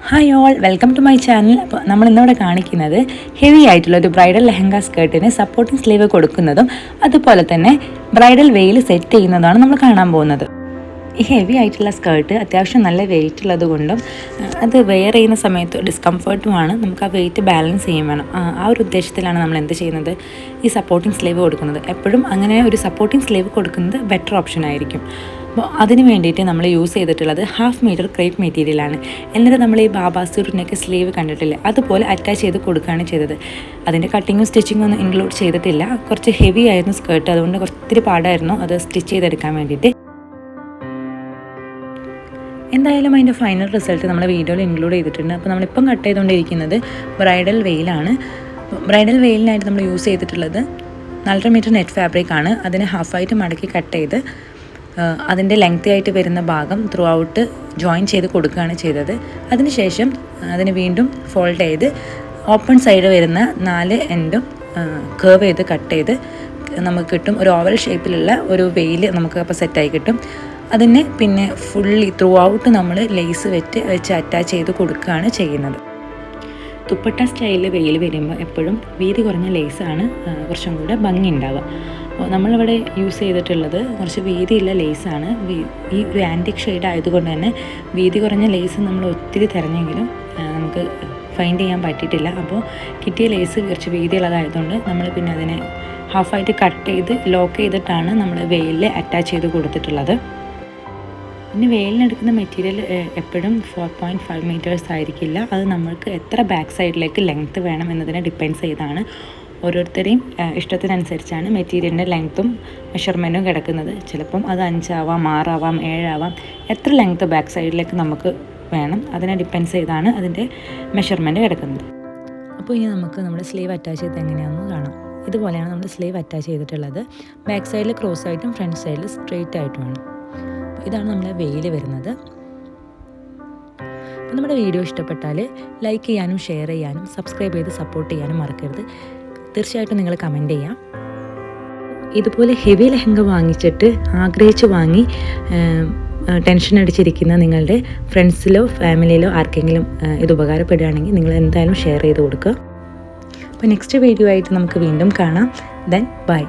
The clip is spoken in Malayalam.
Hi all, welcome to my channel. അപ്പോൾ നമ്മൾ ഇന്നിവിടെ കാണിക്കുന്നത് ഹെവി ആയിട്ടുള്ള ഒരു ബ്രൈഡൽ ലെഹങ്ക സ്കേർട്ടിന് സപ്പോർട്ടിങ് സ്ലീവ് കൊടുക്കുന്നതും അതുപോലെ തന്നെ ബ്രൈഡൽ വെയിൽ സെറ്റ് ചെയ്യുന്നതാണ് നമ്മൾ കാണാൻ പോകുന്നത്. ഈ ഹെവി ആയിട്ടുള്ള സ്കേർട്ട് അത്യാവശ്യം നല്ല വെയിറ്റ് ഉള്ളത് കൊണ്ടും അത് വെയർ ചെയ്യുന്ന സമയത്ത് ഡിസ്കംഫർട്ടുമാണ്. നമുക്ക് ആ വെയിറ്റ് ബാലൻസ് ചെയ്യാൻ വേണം. ആ ഒരു ഉദ്ദേശത്തിലാണ് നമ്മൾ എന്ത് ചെയ്യുന്നത്, ഈ സപ്പോർട്ടിങ് സ്ലീവ് കൊടുക്കുന്നത്. എപ്പോഴും അങ്ങനെ ഒരു സപ്പോർട്ടിങ് സ്ലീവ് കൊടുക്കുന്നത് ബെറ്റർ ഓപ്ഷൻ ആയിരിക്കും. അപ്പോൾ അതിന് വേണ്ടിയിട്ട് നമ്മൾ യൂസ് ചെയ്തിട്ടുള്ളത് 1/2 മീറ്റർ ക്രേപ്പ് മെറ്റീരിയലാണ്. എന്നിട്ട് നമ്മൾ ഈ ബാബാ സ്യൂട്ടിൻ്റെയൊക്കെ സ്ലീവ് കണ്ടിട്ടില്ലേ, അതുപോലെ അറ്റാച്ച് ചെയ്ത് കൊടുക്കുകയാണ് ചെയ്തത്. അതിൻ്റെ കട്ടിങ്ങും സ്റ്റിച്ചിങ്ങും ഒന്നും ഇൻക്ലൂഡ് ചെയ്തിട്ടില്ല. കുറച്ച് ഹെവി ആയിരുന്നു സ്കേർട്ട്, അതുകൊണ്ട് ഒത്തിരി പാടായിരുന്നു അത് സ്റ്റിച്ച് ചെയ്തെടുക്കാൻ വേണ്ടിയിട്ട്. എന്തായാലും അതിൻ്റെ ഫൈനൽ റിസൾട്ട് നമ്മൾ വീഡിയോയിൽ ഇൻക്ലൂഡ് ചെയ്തിട്ടുണ്ട്. അപ്പോൾ നമ്മളിപ്പം കട്ട് ചെയ്തുകൊണ്ടിരിക്കുന്നത് ബ്രൈഡൽ വെയിലാണ്. ബ്രൈഡൽ വെയിലിനായിട്ട് നമ്മൾ യൂസ് ചെയ്തിട്ടുള്ളത് 4.5 മീറ്റർ നെറ്റ് ഫാബ്രിക്കാണ്. അതിനെ ഹാഫായിട്ട് മടക്കി കട്ട് ചെയ്ത് അതിൻ്റെ ലെങ്തി ആയിട്ട് വരുന്ന ഭാഗം ത്രൂ ഔട്ട് ജോയിൻ ചെയ്ത് കൊടുക്കുകയാണ് ചെയ്തത്. അതിനുശേഷം അതിന് വീണ്ടും ഫോൾഡ് ചെയ്ത് ഓപ്പൺ സൈഡ് വരുന്ന 4 എൻഡും കർവ് ചെയ്ത് കട്ട് ചെയ്ത് നമുക്ക് കിട്ടും. ഒരു ഓവൽ ഷേപ്പിലുള്ള ഒരു വെയിൽ നമുക്ക് അപ്പോൾ സെറ്റായി കിട്ടും. അതിന് പിന്നെ ഫുള്ളി ത്രൂ ഔട്ട് നമ്മൾ ലേസ് വെച്ച് അറ്റാച്ച് ചെയ്ത് കൊടുക്കുകയാണ് ചെയ്യുന്നത്. ദുപ്പട്ട സ്റ്റൈലിൽ വെയിൽ വരുമ്പോൾ എപ്പോഴും വീതി കുറഞ്ഞ ലേസാണ് കുറച്ചും കൂടെ ഭംഗി ഉണ്ടാവുക. അപ്പോൾ നമ്മളിവിടെ യൂസ് ചെയ്തിട്ടുള്ളത് കുറച്ച് വീതിയുള്ള ലേസാണ്. ഈ ഒരു ആൻറ്റിക് ഷെയ്ഡ് ആയതുകൊണ്ട് തന്നെ വീതി കുറഞ്ഞ ലേസ് നമ്മൾ ഒത്തിരി തിരഞ്ഞെങ്കിലും നമുക്ക് ഫൈൻഡ് ചെയ്യാൻ പറ്റിയിട്ടില്ല. അപ്പോൾ കിട്ടിയ ലേസ് കുറച്ച് വീതിയുള്ളതായതുകൊണ്ട് നമ്മൾ പിന്നെ അതിനെ ഹാഫായിട്ട് കട്ട് ചെയ്ത് ലോക്ക് ചെയ്തിട്ടാണ് നമ്മൾ വെയിലിൽ അറ്റാച്ച് ചെയ്ത് കൊടുത്തിട്ടുള്ളത്. പിന്നെ വെയിലിനെടുക്കുന്ന മെറ്റീരിയൽ എപ്പോഴും 4.5 മീറ്റേഴ്സ് ആയിരിക്കില്ല. അത് നമ്മൾക്ക് എത്ര ബാക്ക് സൈഡിലേക്ക് ലെങ്ത്ത് വേണം എന്നതിനെ ഡിപ്പെൻഡ്സ് ചെയ്താണ്. ഓരോരുത്തരെയും ഇഷ്ടത്തിനനുസരിച്ചാണ് മെറ്റീരിയലിൻ്റെ ലെങ്ത്തും മെഷർമെൻറ്റും കിടക്കുന്നത്. ചിലപ്പം അത് 5 ആവാം, 6 ആവാം, 7 ആവാം. എത്ര ലെങ്ത്ത് ബാക്ക് സൈഡിലേക്ക് നമുക്ക് വേണം അതിനെ ഡിപ്പെൻഡ്സ് ചെയ്താണ് അതിൻ്റെ മെഷർമെൻറ്റ് കിടക്കുന്നത്. അപ്പോൾ ഇനി നമുക്ക് നമ്മുടെ സ്ലീവ് അറ്റാച്ച് ചെയ്ത് എങ്ങനെയാണെന്ന് കാണാം. ഇതുപോലെയാണ് നമ്മൾ സ്ലീവ് അറ്റാച്ച് ചെയ്തിട്ടുള്ളത്. ബാക്ക് സൈഡിൽ ക്രോസ് ആയിട്ടും ഫ്രണ്ട് സൈഡിൽ സ്ട്രെയിറ്റ് ആയിട്ടുമാണ്. ഇതാണ് നമ്മുടെ വെയിൽ വരുന്നത്. അപ്പോൾ നമ്മുടെ വീഡിയോ ഇഷ്ടപ്പെട്ടാൽ ലൈക്ക് ചെയ്യാനും ഷെയർ ചെയ്യാനും സബ്സ്ക്രൈബ് ചെയ്ത് സപ്പോർട്ട് ചെയ്യാനും മറക്കരുത്. തീർച്ചയായിട്ടും നിങ്ങൾ കമൻറ്റ് ചെയ്യാം. ഇതുപോലെ ഹെവി ലെഹങ്ക വാങ്ങിച്ചിട്ട് ആഗ്രഹിച്ച് വാങ്ങി ടെൻഷൻ അടിച്ചിരിക്കുന്ന നിങ്ങളുടെ ഫ്രണ്ട്സിലോ ഫാമിലിയിലോ ആർക്കെങ്കിലും ഇത് ഉപകാരപ്പെടുകയാണെങ്കിൽ നിങ്ങൾ എന്തായാലും ഷെയർ ചെയ്ത് കൊടുക്കുക. അപ്പോൾ നെക്സ്റ്റ് വീഡിയോ ആയിട്ട് നമുക്ക് വീണ്ടും കാണാം. Then bye.